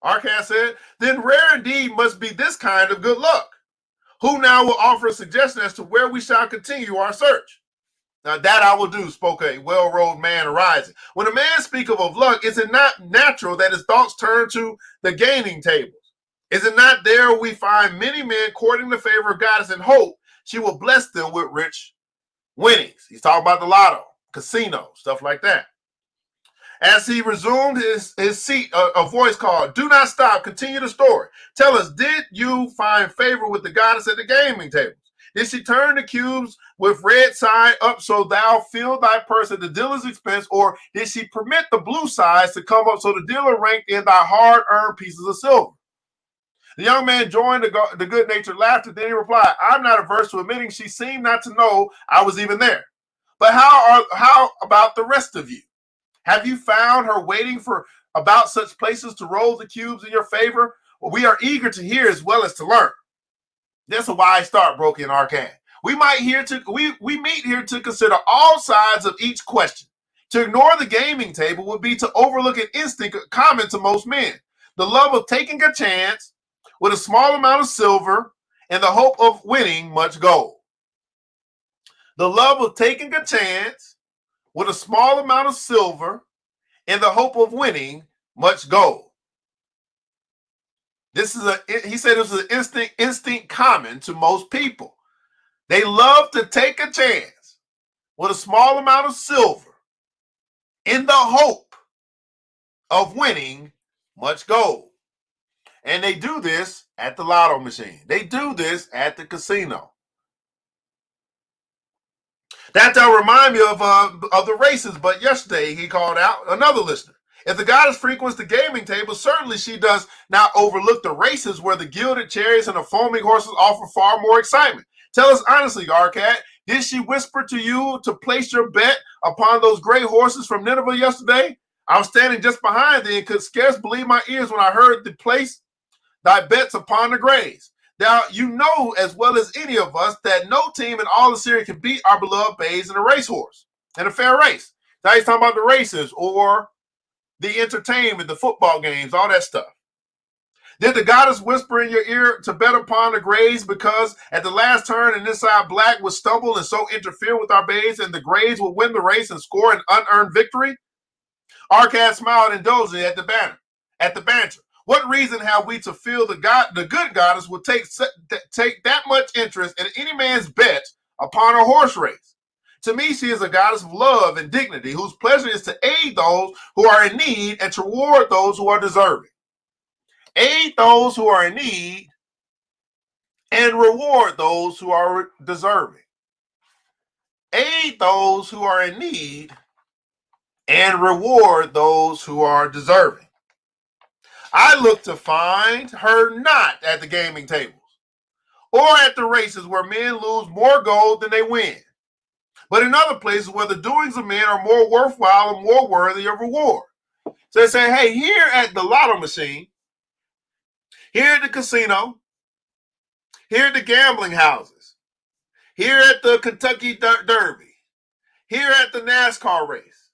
Arcade said. Then rare indeed must be this kind of good luck. Who now will offer a suggestion as to where we shall continue our search? Now that I will do, spoke a well-robed man arising. When a man speaks of luck, is it not natural that his thoughts turn to the gaming tables? Is it not there we find many men courting the favor of goddess and hope she will bless them with rich winnings? He's talking about the lotto, casino, stuff like that. As he resumed his seat, a voice called, do not stop, continue the story. Tell us, did you find favor with the goddess at the gaming tables? Did she turn the cubes with red side up so thou fill thy purse at the dealer's expense, or did she permit the blue sides to come up so the dealer ranked in thy hard-earned pieces of silver? The young man joined the good-natured laughter. Then he replied, I'm not averse to admitting she seemed not to know I was even there. But how about the rest of you? Have you found her waiting for about such places to roll the cubes in your favor? Well, we are eager to hear as well as to learn. That's a wise start, broke in Arcade. We meet here to consider all sides of each question. To ignore the gaming table would be to overlook an instinct common to most men, the love of taking a chance with a small amount of silver and the hope of winning much gold. The love of taking a chance with a small amount of silver and the hope of winning much gold. He said this is an instinct common to most people. They love to take a chance with a small amount of silver in the hope of winning much gold. And they do this at the lotto machine. They do this at the casino. That remind me of the races, but yesterday he called out another listener. If the goddess frequents the gaming table, certainly she does not overlook the races where the gilded chariots and the foaming horses offer far more excitement. Tell us honestly, Arcade, did she whisper to you to place your bet upon those gray horses from Nineveh yesterday? I was standing just behind thee and could scarce believe my ears when I heard thee place thy bets upon the grays. Now, you know as well as any of us that no team in all Assyria can beat our beloved babes in a racehorse, in a fair race. Now he's talking about the races or the entertainment, the football games, all that stuff. Did the goddess whisper in your ear to bet upon the grays because at the last turn an inside black would stumble and so interfere with our babes and the grays would win the race and score an unearned victory? Arcade smiled indulgently at the banter. What reason have we to feel the good goddess will take that much interest in any man's bet upon a horse race? To me, she is a goddess of love and dignity, whose pleasure is to aid those who are in need and to reward those who are deserving. Aid those who are in need and reward those who are deserving. Aid those who are in need and reward those who are deserving. I look to find her not at the gaming tables or at the races where men lose more gold than they win, but in other places where the doings of men are more worthwhile and more worthy of reward. So they say, hey, here at the lotto machine, here at the casino, here at the gambling houses, here at the Kentucky Derby, here at the NASCAR race,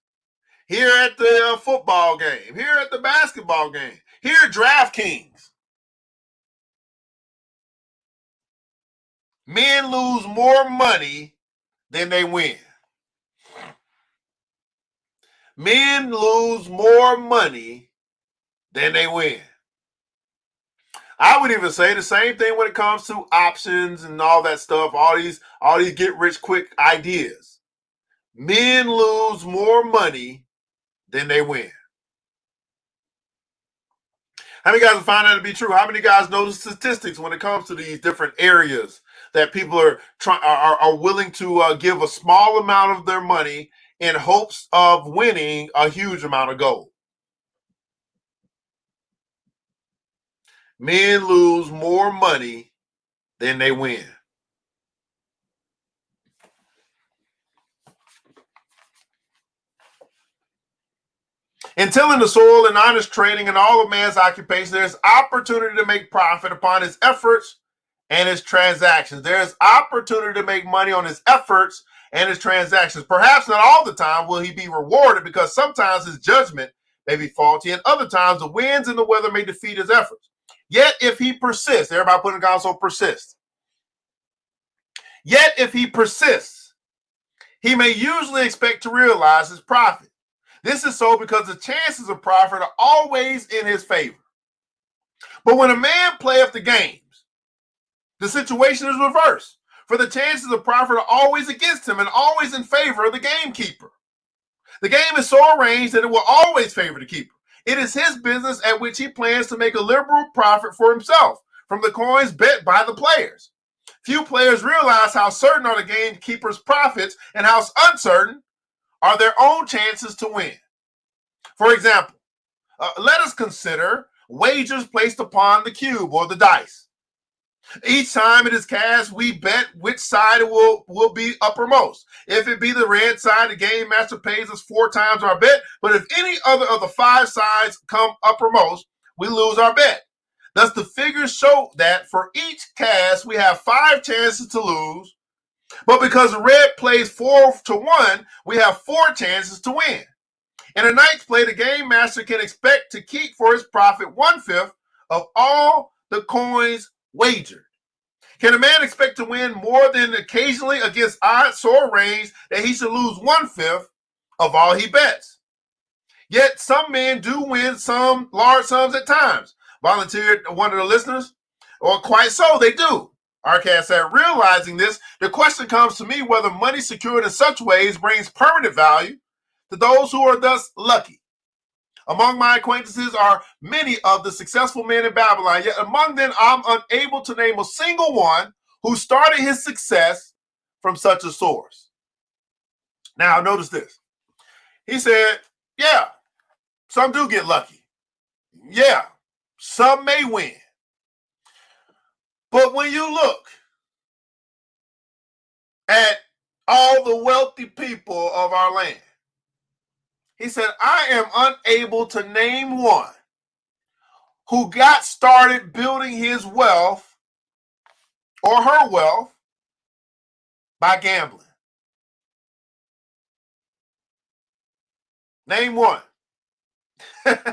here at the football game, here at the basketball game, here at DraftKings, men lose more money than they win. Men lose more money than they win. I would even say the same thing when it comes to options and all that stuff, all these get rich quick ideas. Men lose more money than they win. How many guys find that to be true? How many guys know the statistics when it comes to these different areas that people are willing to give a small amount of their money in hopes of winning a huge amount of gold? Men lose more money than they win. In tilling the soil and honest trading in all of man's occupation, there's opportunity to make profit upon his efforts and his transactions. There's opportunity to make money on his efforts and his transactions. Perhaps not all the time will he be rewarded, because sometimes his judgment may be faulty, and other times the winds and the weather may defeat his efforts. Yet if he persists, everybody putting down, so persist. Yet if he persists, he may usually expect to realize his profit. This is so because the chances of profit are always in his favor. But when a man playeth the games, the situation is reversed. For the chances of profit are always against him and always in favor of the gamekeeper. The game is so arranged that it will always favor the keeper. It is his business at which he plans to make a liberal profit for himself from the coins bet by the players. Few players realize how certain are the gamekeeper's profits and how uncertain are their own chances to win. For example, let us consider wagers placed upon the cube or the dice. Each time it is cast, we bet which side it will be uppermost. If it be the red side, the game master pays us 4 times our bet. But if any other of the 5 sides come uppermost, we lose our bet. Thus, the figures show that for each cast, we have 5 chances to lose. But because the red plays 4 to 1, we have 4 chances to win. In a night's play, the game master can expect to keep for his profit 1/5 of all the coins wagered. Can a man expect to win more than occasionally against odds so arranged that he should lose 1/5 of all he bets? Yet some men do win some large sums at times, volunteered one of the listeners. Or quite so, they do. Arcad said, realizing this, the question comes to me whether money secured in such ways brings permanent value to those who are thus lucky. Among my acquaintances are many of the successful men in Babylon, yet among them I'm unable to name a single one who started his success from such a source. Now, notice this. He said, yeah, some do get lucky. Yeah, some may win. But when you look at all the wealthy people of our land, he said, I am unable to name one who got started building his wealth or her wealth by gambling. Name one. Let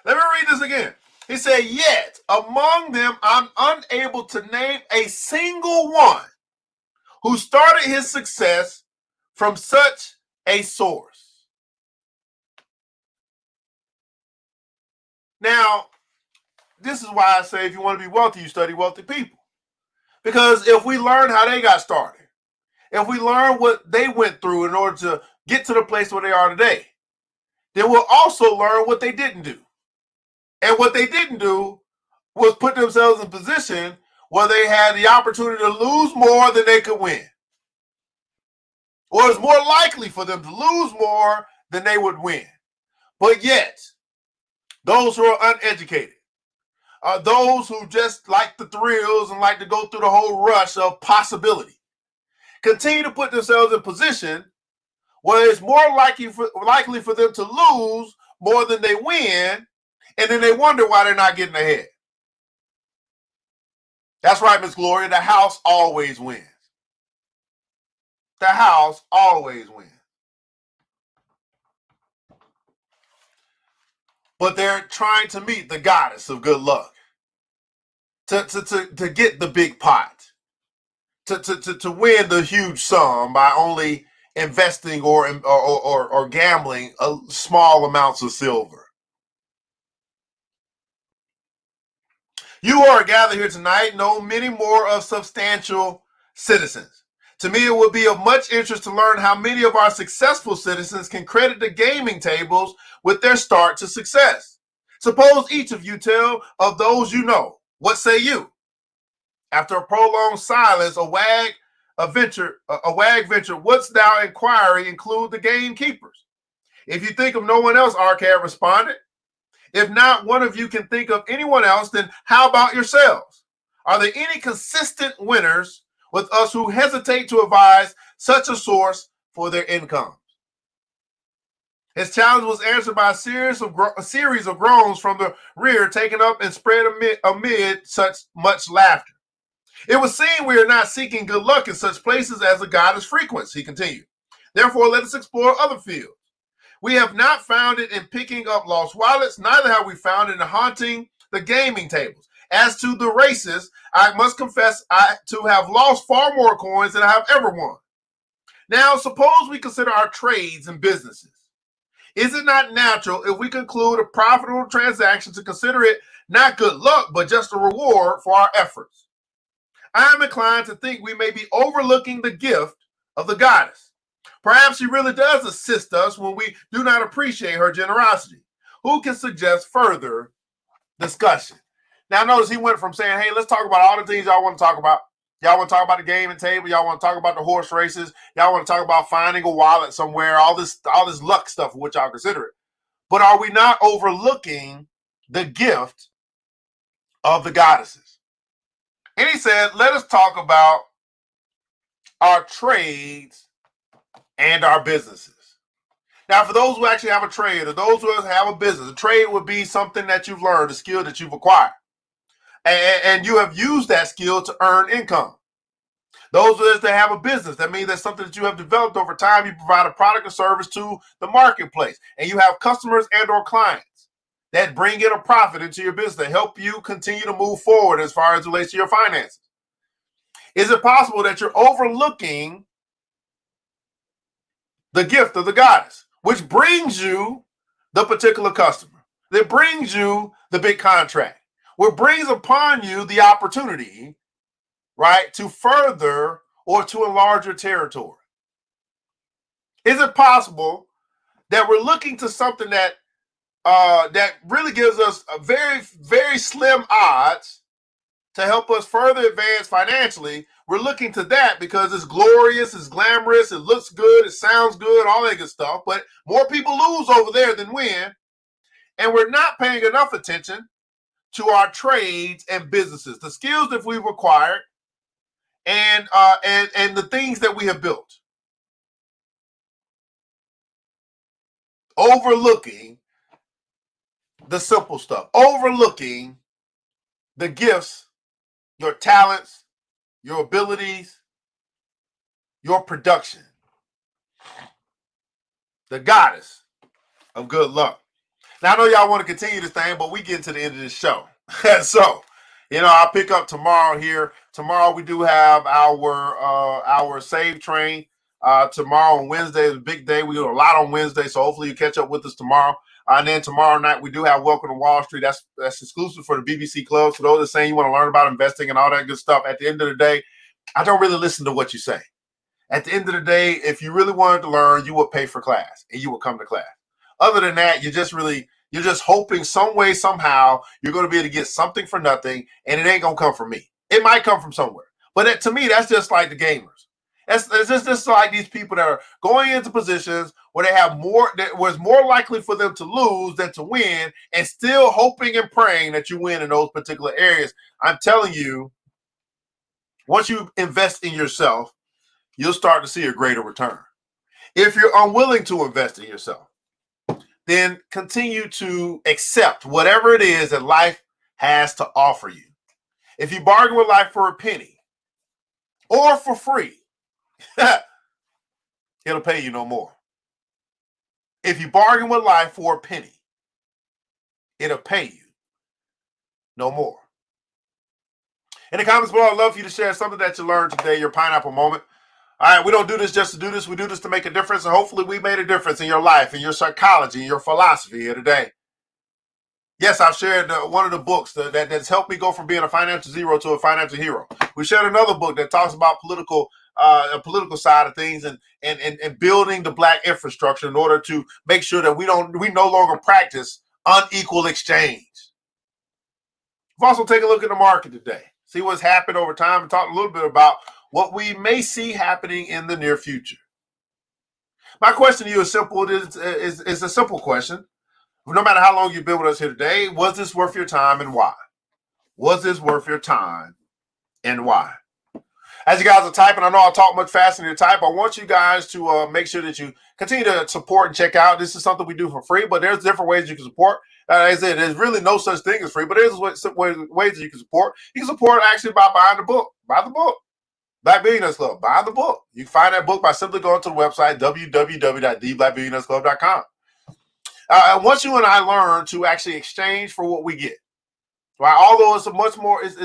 me read this again. He said, yet among them, I'm unable to name a single one who started his success from such a source. Now, this is why I say if you want to be wealthy, you study wealthy people. Because if we learn how they got started, if we learn what they went through in order to get to the place where they are today, then we'll also learn what they didn't do. And what they didn't do was put themselves in a position where they had the opportunity to lose more than they could win. Or it's more likely for them to lose more than they would win. But yet, those who are uneducated, those who just like the thrills and like to go through the whole rush of possibility, continue to put themselves in position where it's more likely for them to lose more than they win, and then they wonder why they're not getting ahead. That's right, Miss Gloria, the house always wins. The house always wins. But they're trying to meet the goddess of good luck, to get the big pot, to win the huge sum by only investing or gambling small amounts of silver. You who are gathered here tonight know many more of substantial citizens. To me, it would be of much interest to learn how many of our successful citizens can credit the gaming tables with their start to success. Suppose each of you tell of those you know. What say you? After a prolonged silence, a wag ventured, wouldst thou inquiry include the gamekeepers? If you think of no one else, Arcad responded. If not one of you can think of anyone else, then how about yourselves? Are there any consistent winners with us who hesitate to advise such a source for their income? His challenge was answered by a series of groans from the rear, taken up and spread amid such much laughter. It would seem we are not seeking good luck in such places as the goddess frequents, he continued. Therefore, let us explore other fields. We have not found it in picking up lost wallets, neither have we found it in haunting the gaming tables. As to the races, I must confess to have lost far more coins than I have ever won. Now, suppose we consider our trades and businesses. Is it not natural, if we conclude a profitable transaction, to consider it not good luck, but just a reward for our efforts? I am inclined to think we may be overlooking the gift of the goddess. Perhaps she really does assist us when we do not appreciate her generosity. Who can suggest further discussion? Now, notice he went from saying, hey, let's talk about all the things y'all want to talk about. Y'all want to talk about the gaming table. Y'all want to talk about the horse races. Y'all want to talk about finding a wallet somewhere, all this luck stuff, which y'all consider it. But are we not overlooking the gift of the goddesses? And he said, let us talk about our trades and our businesses. Now, for those who actually have a trade, or those who have a business, a trade would be something that you've learned, a skill that you've acquired. And you have used that skill to earn income. Those of us that have a business, that means that's something that you have developed over time. You provide a product or service to the marketplace, and you have customers and or clients that bring in a profit into your business to help you continue to move forward as far as it relates to your finances. Is it possible that you're overlooking the gift of the goddess, which brings you the particular customer, that brings you the big contract, what brings upon you the opportunity, right, to further or to enlarge your territory? Is it possible that we're looking to something that that really gives us a very, very slim odds to help us further advance financially? We're looking to that because it's glorious, it's glamorous, it looks good, it sounds good, all that good stuff. But more people lose over there than win, and we're not paying enough attention to our trades and businesses, the skills that we've acquired, and the things that we have built. Overlooking the simple stuff, overlooking the gifts, your talents, your abilities, your production. The goddess of good luck. Now, I know y'all want to continue this thing, but we get to the end of this show. So, I'll pick up tomorrow here. Tomorrow we do have our save train. Tomorrow on Wednesday is a big day. We do a lot on Wednesday, so hopefully you catch up with us tomorrow. And then tomorrow night we do have Welcome to Wall Street. That's exclusive for the BBC Club. So those that are saying you want to learn about investing and all that good stuff, at the end of the day, I don't really listen to what you say. At the end of the day, if you really wanted to learn, you would pay for class and you would come to class. Other than that, you're just hoping some way, somehow, you're going to be able to get something for nothing, and it ain't going to come from me. It might come from somewhere. But to me, that's just like the gamers. It's just like these people that are going into positions where they have more, that was more likely for them to lose than to win, and still hoping and praying that you win in those particular areas. I'm telling you, once you invest in yourself, you'll start to see a greater return. If you're unwilling to invest in yourself, then continue to accept whatever it is that life has to offer you. If you bargain with life for a penny or for free, it'll pay you no more. If you bargain with life for a penny, it'll pay you no more. In the comments below, I'd love for you to share something that you learned today, your pineapple moment. All right, we don't do this just to do this. We do this to make a difference, and hopefully we made a difference in your life, in your psychology, in your philosophy here today. Yes, I've shared one of the books that's helped me go from being a financial zero to a financial hero. We shared another book that talks about a political side of things and building the black infrastructure in order to make sure that we no longer practice unequal exchange. We've also taken a look at the market today, see what's happened over time, and talk a little bit about what we may see happening in the near future. My question to you is simple. It's a simple question. No matter how long you've been with us here today, was this worth your time and why? Was this worth your time and why? As you guys are typing, I know I'll talk much faster than you type. I want you guys to make sure that you continue to support and check out. This is something we do for free, but there's different ways you can support. As I said, there's really no such thing as free, but there's ways that you can support. You can support actually by buying the book. Buy the book. Black Billionaires Club. Buy the book. You can find that book by simply going to the website, www.theblackbillionairesclub.com. And once you and I learn to actually exchange for what we get, right? Although it's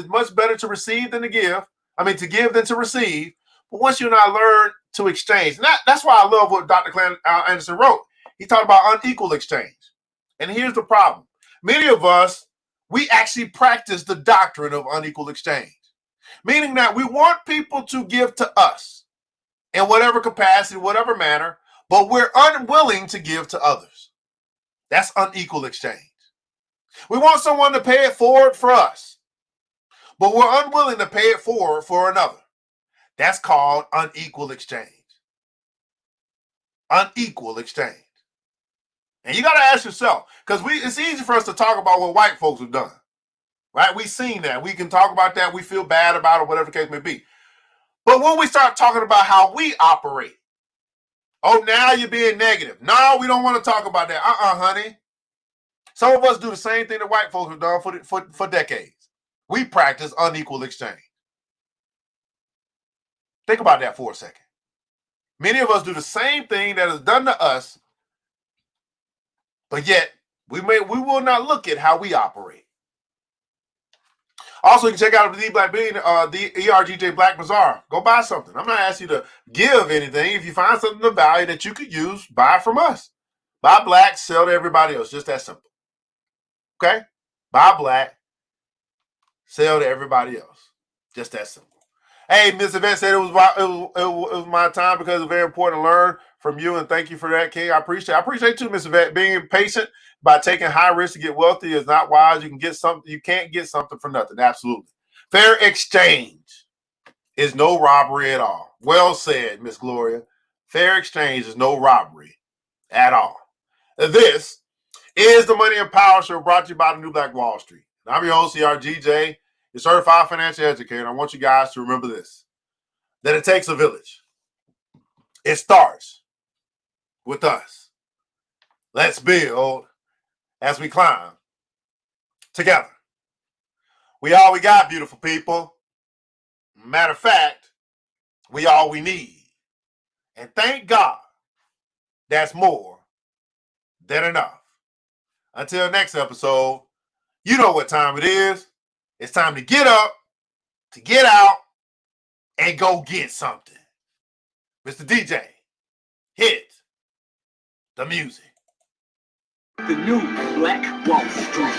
much better to receive than to give. I mean, to give than to receive. But once you and I learn to exchange, and that's why I love what Dr. Anderson wrote. He talked about unequal exchange. And here's the problem. Many of us, we actually practice the doctrine of unequal exchange, meaning that we want people to give to us in whatever capacity, whatever manner, but we're unwilling to give to others. That's unequal exchange. We want someone to pay it forward for us, but we're unwilling to pay it forward for another. That's called unequal exchange. Unequal exchange. And you got to ask yourself, because it's easy for us to talk about what white folks have done, right? We've seen that. We can talk about that. We feel bad about it, whatever the case may be. But when we start talking about how we operate, oh, now you're being negative. No, we don't want to talk about that. Honey. Some of us do the same thing that white folks have done for decades. We practice unequal exchange. Think about that for a second. Many of us do the same thing that is done to us, but yet we will not look at how we operate. Also, you can check out the ERGJ Black Bazaar. Go buy something. I'm not asking you to give anything. If you find something of value that you could use, buy from us. Buy black, sell to everybody else. Just that simple. Okay? Buy black, sell to everybody else. Just that simple. Hey, Miss Yvette said it was my time because it's very important to learn from you, and thank you for that, King. I appreciate too, Miss Yvette. Being patient by taking high risk to get wealthy is not wise. You can't get something for nothing. Absolutely. Fair exchange is no robbery at all. Well said, Miss Gloria. Fair exchange is no robbery at all. This is the Money and Power Show, brought to you by the New Black Wall Street. I'm your host, CRGJ, your certified financial educator. I want you guys to remember this, that it takes a village. It starts with us. Let's build as we climb together. We all we got, beautiful people. Matter of fact, we all we need. And thank God that's more than enough. Until next episode, you know what time it is. It's time to get up, to get out, and go get something. Mr. DJ, hit the music. The new Black Wall Street.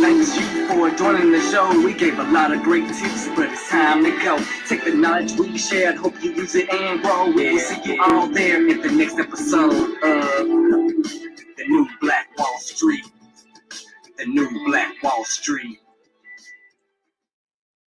Thanks you for joining the show. We gave a lot of great tips, but it's time to go. Take the knowledge we shared, hope you use it and grow. We will see you all there in the next episode of The New Black Wall Street. The New Black Wall Street.